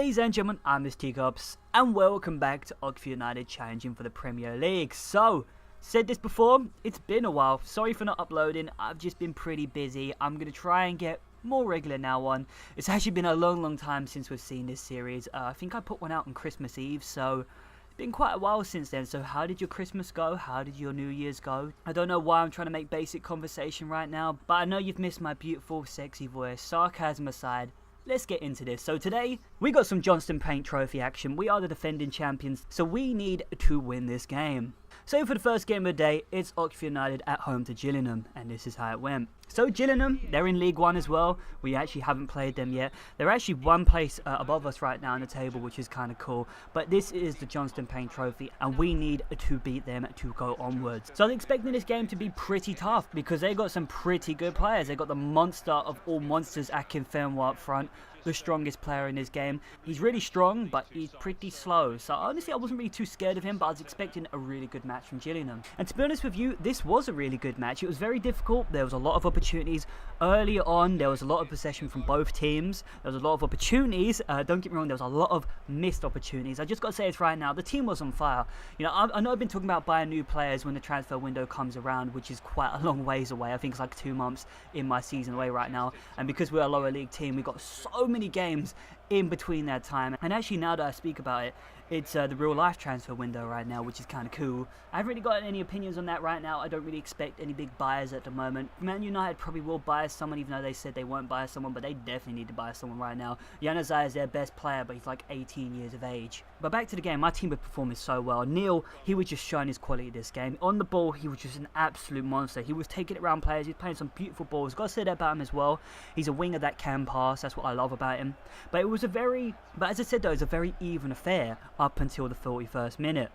Ladies and gentlemen, I'm Mr. Teacups, and welcome back to Oxford United challenging for the Premier League. So, said this before, it's been a while. Sorry for not uploading, I've just been pretty busy. I'm going to try and get more regular now on. It's actually been a long time since we've seen this series. I think I put one out on Christmas Eve, so it's been quite a while since then. So how did your Christmas go? How did your New Year's go? I don't know why I'm trying to make basic conversation right now, but I know you've missed my beautiful, sexy voice. Sarcasm aside, let's get into this. So today, we got some Johnston Paint Trophy action. We are the defending champions, so we need to win this game. So for the first game of the day, it's Oxford United at home to Gillingham, and this is how it went. So Gillingham, they're in League One as well. We actually haven't played them yet. They're actually one place above us right now on the table, which is kind of cool. But this is the Johnston Paint Trophy, and we need to beat them to go onwards. So I was expecting this game to be pretty tough because they got some pretty good players. They got the monster of all monsters, Akinfenwa, up front. The strongest player in this game. He's really strong, but he's pretty slow. So honestly, I wasn't really too scared of him, but I was expecting a really good match from Gillingham. And to be honest with you, this was a really good match. It was very difficult. There was a lot of opportunities. Early on, there was a lot of possession from both teams. There was a lot of opportunities. Don't get me wrong, there was a lot of missed opportunities. I just got to say this right now, the team was on fire. You know, I know I've been talking about buying new players when the transfer window comes around, which is quite a long ways away. I think it's like 2 months in my season away right now. And because we're a lower league team, we've got so many games in between that time. And actually, now that I speak about it, it's the real life transfer window right now, which is kind of cool. I haven't really got any opinions on that right now. I don't really expect any big buyers at the moment. Man United probably will buy someone, even though they said they won't buy someone, but they definitely need to buy someone right now. Januzaj is their best player, but he's like 18 years of age. But back to the game, my team was performing so well. Neil, he was just showing his quality this game. On the ball, he was just an absolute monster. He was taking it around players. He was playing some beautiful balls. Got to say that about him as well. He's a winger that can pass. That's what I love about him. But as I said though, it's a very even affair up until the 41st minute.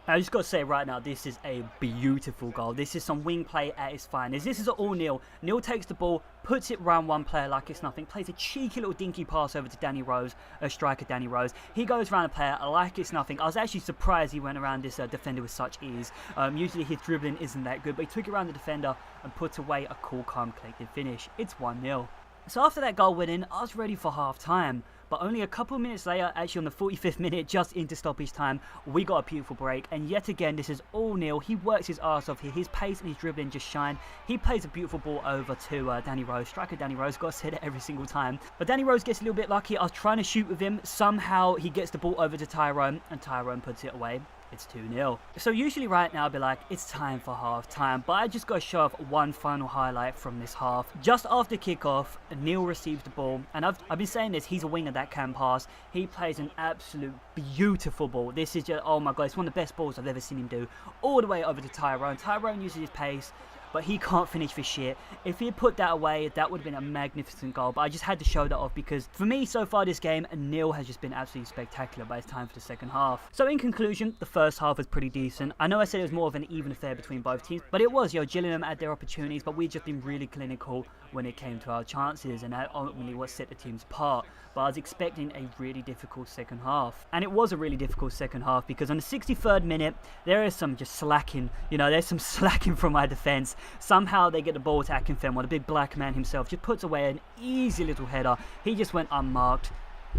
I just got to say right now, this is a beautiful goal. This is some wing play at its finest. This is all Neil. Neil takes the ball, puts it round one player like it's nothing, plays a cheeky little dinky pass over to Danny Rose, a striker Danny Rose. He goes around a player like it's nothing. I was actually surprised he went around this defender with such ease. Usually his dribbling isn't that good, but he took it around the defender and put away a cool, calm, collected finish. It's 1-0. So after that goal went in, I was ready for half time. But only a couple of minutes later, actually on the 45th minute, just into stoppage time, we got a beautiful break. And yet again, this is all Neil. He works his arse off here. His pace and his dribbling just shine. He plays a beautiful ball over to Danny Rose. Striker Danny Rose, got to say that every single time. But Danny Rose gets a little bit lucky. I was trying to shoot with him. Somehow he gets the ball over to Tyrone, and Tyrone puts it away. It's 2-0. So usually right now I'll be like, it's time for half time, but I just got to show off one final highlight from this half. Just after kickoff, Neil receives the ball, and I've been saying this, he's a winger that can pass. He plays an absolute beautiful ball. This is just, oh my god, it's one of the best balls I've ever seen him do. All the way over to Tyrone. Tyrone uses his pace, but he can't finish for shit. If he had put that away, that would have been a magnificent goal. But I just had to show that off because for me, so far this game, Neil has just been absolutely spectacular, but it's time for the second half. So in conclusion, the first half was pretty decent. I know I said it was more of an even affair between both teams, but it was. Gillingham had their opportunities, but we've just been really clinical when it came to our chances, and that ultimately what set the teams apart. But I was expecting a really difficult second half. And it was a really difficult second half because on the 63rd minute, there is some just slacking. There's some slacking from my defence. Somehow they get the ball to Akinfenwa, the big black man himself, just puts away an easy little header. He just went unmarked.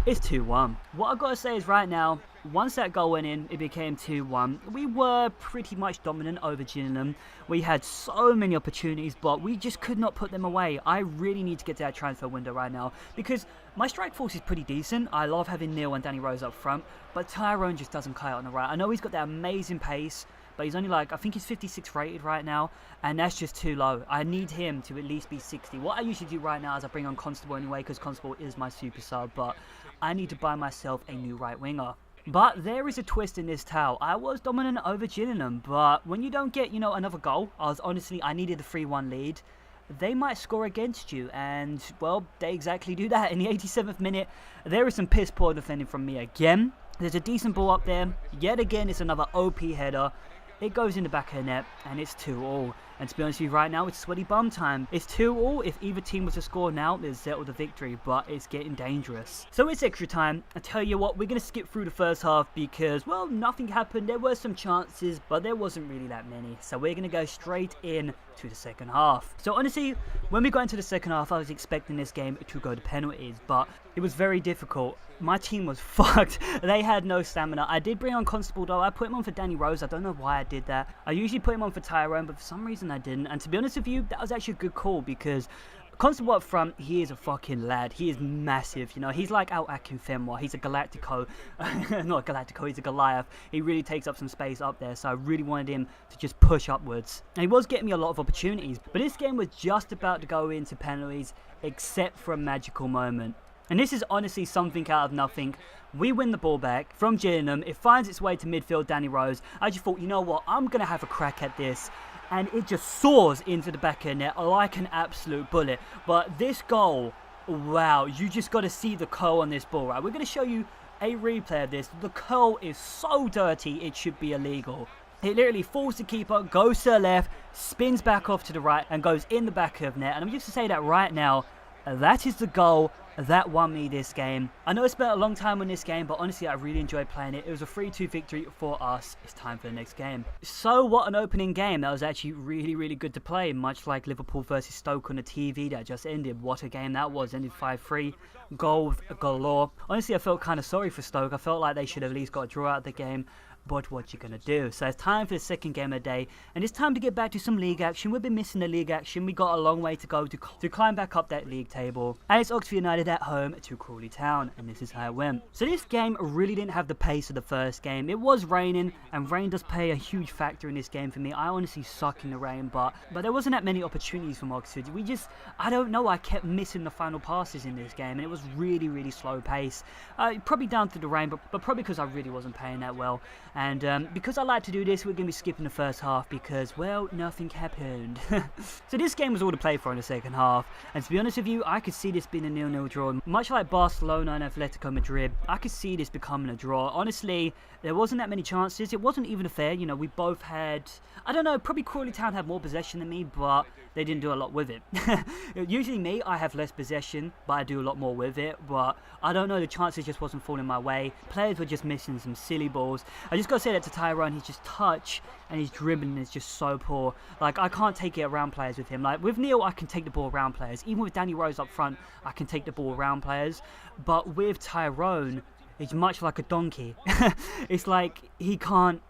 It's 2-1. What I've got to say is right now, once that goal went in, it became 2-1. We were pretty much dominant over Gillingham. We had so many opportunities, but we just could not put them away. I really need to get to that transfer window right now because my strike force is pretty decent. I love having Neil and Danny Rose up front, but Tyrone just doesn't cut it on the right. I know he's got that amazing pace, but he's only like, I think he's 56 rated right now, and that's just too low. I need him to at least be 60. What I usually do right now is I bring on Constable anyway, because Constable is my super sub, but I need to buy myself a new right winger. But there is a twist in this tale. I was dominant over Gillingham, but when you don't get, another goal, I needed a 3-1 lead. They might score against you, and, well, they exactly do that. In the 87th minute, there is some piss poor defending from me again. There's a decent ball up there. Yet again, it's another OP header. It goes in the back of the net, and it's 2-2. And to be honest with you, right now, it's sweaty bum time. It's 2-2. If either team was to score now, they'd settle the victory, but it's getting dangerous. So it's extra time. I tell you what, we're going to skip through the first half because, well, nothing happened. There were some chances, but there wasn't really that many. So we're going to go straight in to the second half. So honestly, when we got into the second half, I was expecting this game to go to penalties, but it was very difficult. My team was fucked. They had no stamina. I did bring on Constable though. I put him on for Danny Rose. I don't know why I did that. I usually put him on for Tyrone, but for some reason I didn't. And to be honest with you, that was actually a good call because Constable up front, he is a fucking lad. He is massive, you know. He's like our Akinfenwa. He's a Galactico. Not a Galactico, he's a Goliath. He really takes up some space up there, so I really wanted him to just push upwards. And he was getting me a lot of opportunities, but this game was just about to go into penalties, except for a magical moment. And this is honestly something out of nothing. We win the ball back from Gillingham. It finds its way to midfield, Danny Rose. I just thought, you know what, I'm going to have a crack at this. And it just soars into the back of the net like an absolute bullet. But this goal, wow, you just got to see the curl on this ball, right? We're going to show you a replay of this. The curl is so dirty, it should be illegal. It literally falls the keeper, goes to the left, spins back off to the right, and goes in the back of the net. And I'm just to say that right now, that is the goal that won me this game. I know I spent a long time on this game, but honestly, I really enjoyed playing it. It was a 3-2 victory for us. It's time for the next game. So, what an opening game. That was actually really, really good to play, much like Liverpool versus Stoke on the TV that just ended. What a game that was. Ended 5-3. Goals galore. Honestly, I felt kind of sorry for Stoke. I felt like they should have at least got a draw out of the game. But what you gonna do? So it's time for the second game of the day, and it's time to get back to some league action. We've been missing the league action. We got a long way to go to climb back up that league table. And it's Oxford United at home to Crawley Town, and this is how it went. So this game really didn't have the pace of the first game. It was raining, and rain does play a huge factor in this game for me. I honestly suck in the rain, but there wasn't that many opportunities from Oxford. I don't know, I kept missing the final passes in this game, and it was really, really slow pace. Probably down to the rain, but probably because I really wasn't playing that well. And because I like to do this, we're going to be skipping the first half because, well, nothing happened. So this game was all to play for in the second half. And to be honest with you, I could see this being a 0-0 draw. Much like Barcelona and Atletico Madrid, I could see this becoming a draw. Honestly, there wasn't that many chances. It wasn't even fair. You know, we both had, I don't know, probably Crawley Town had more possession than me, but they didn't do a lot with it. Usually me, I have less possession, but I do a lot more with it. But I don't know, the chances just wasn't falling my way. Players were just missing some silly balls. I just got to say that to Tyrone, he's just touch and his dribbling is just so poor. Like, I can't take it around players with him. Like, with Neil, I can take the ball around players. Even with Danny Rose up front, I can take the ball around players. But with Tyrone, it's much like a donkey. It's like he can't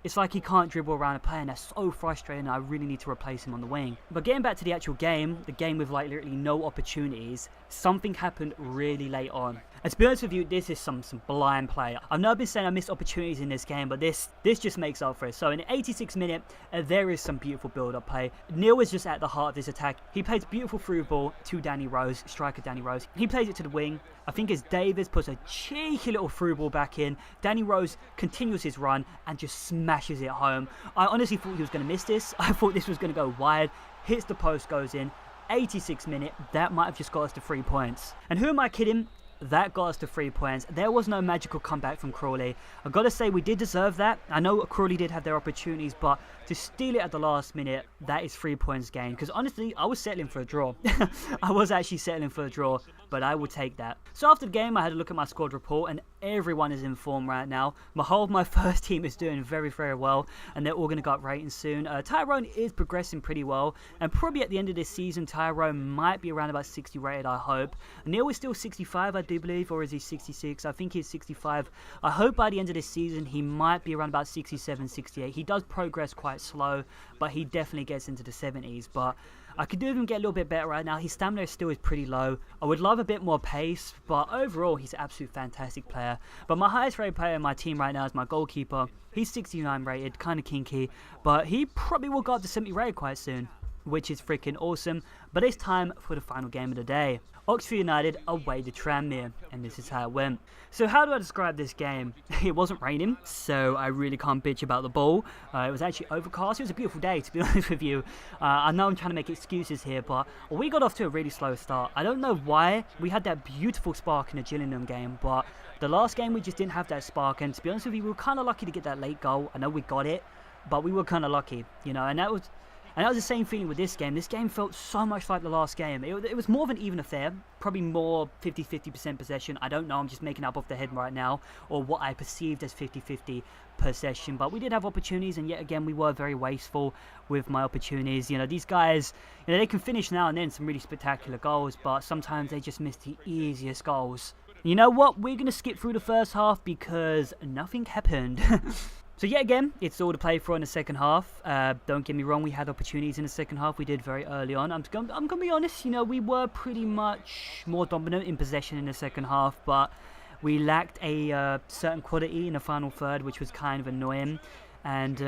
dribble around a player, and that's so frustrating. I really need to replace him on the wing. But getting back to the actual game, the game with like literally no opportunities, something happened really late on. And to be honest with you, this is some blind play. I've never been saying I missed opportunities in this game, but this just makes up for it. So in the 86th minute, there is some beautiful build-up play. Neil is just at the heart of this attack. He plays beautiful through ball to Danny Rose, striker Danny Rose. He plays it to the wing. I think it's Davis puts a cheeky little through ball back in. Danny Rose continues his run and just smashes it home. I honestly thought he was going to miss this. I thought this was going to go wide. Hits the post, goes in. 86th minute, that might have just got us to 3 points. And who am I kidding? That got us to 3 points. There was no magical comeback from Crawley. I've got to say, we did deserve that. I know Crawley did have their opportunities, but to steal it at the last minute, that is 3 points gained. Because honestly, I was settling for a draw. I was actually settling for a draw, but I would take that. So after the game, I had a look at my squad report, and everyone is in form right now. My first team is doing very, very well, and they're all going to go up ratings soon. Tyrone is progressing pretty well, and probably at the end of this season, Tyrone might be around about 60 rated, I hope. Neil is still 65, I do believe, or is he 66? I think he's 65. I hope by the end of this season, he might be around about 67, 68. He does progress quite slow, but he definitely gets into the 70s. But I could do even get a little bit better right now. His stamina still is pretty low. I would love a bit more pace, but overall, he's an absolute fantastic player. But my highest rated player in my team right now is my goalkeeper. He's 69 rated, kind of kinky, but he probably will go up to 70 rated quite soon, which is freaking awesome. But it's time for the final game of the day. Oxford United away to Tranmere, and this is how it went. So how do I describe this game? It wasn't raining, so I really can't bitch about the ball. It was actually overcast. It was a beautiful day, to be honest with you. I know I'm trying to make excuses here, but we got off to a really slow start. I don't know why. We had that beautiful spark in the Gillingham game, but the last game we just didn't have that spark, and to be honest with you, we were kind of lucky to get that late goal. I know we got it, but we were kind of lucky, you know, and that was... And that was the same feeling with this game. This game felt so much like the last game. It was more of an even affair, probably more 50-50% possession. I don't know, I'm just making up off the head right now, or what I perceived as 50-50 possession. But we did have opportunities, and yet again, we were very wasteful with my opportunities. You know, these guys, you know, they can finish now and then some really spectacular goals, but sometimes they just miss the easiest goals. You know what? We're going to skip through the first half because nothing happened. So yet again, it's all to play for in the second half. Don't get me wrong, we had opportunities in the second half. We did very early on. I'm going to be honest, you know, we were pretty much more dominant in possession in the second half, but we lacked a certain quality in the final third, which was kind of annoying. And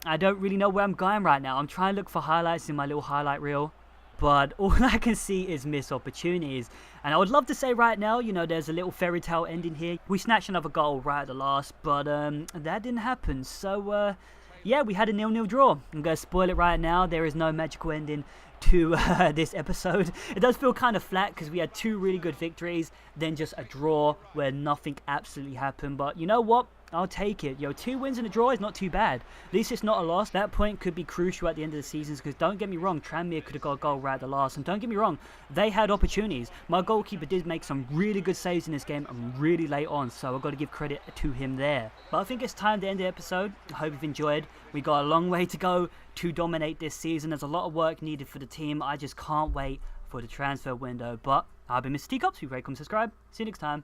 I don't really know where I'm going right now. I'm trying to look for highlights in my little highlight reel, but all I can see is missed opportunities. And I would love to say right now, you know, there's a little fairy tale ending here. We snatched another goal right at the last, but that didn't happen. So, yeah, we had a 0-0 draw. I'm going to spoil it right now. There is no magical ending to this episode. It does feel kind of flat because we had 2 really good victories, then just a draw where nothing absolutely happened. But you know what? I'll take it. Yo, 2 wins and a draw is not too bad. At least it's not a loss. That point could be crucial at the end of the season because don't get me wrong, Tranmere could have got a goal right at the last. And don't get me wrong, they had opportunities. My goalkeeper did make some really good saves in this game and really late on, so I've got to give credit to him there. But I think it's time to end the episode. I hope you've enjoyed. We got a long way to go to dominate this season. There's a lot of work needed for the team. I just can't wait for the transfer window. But I've been Mr. Teacups. Please rate, comment, subscribe. See you next time.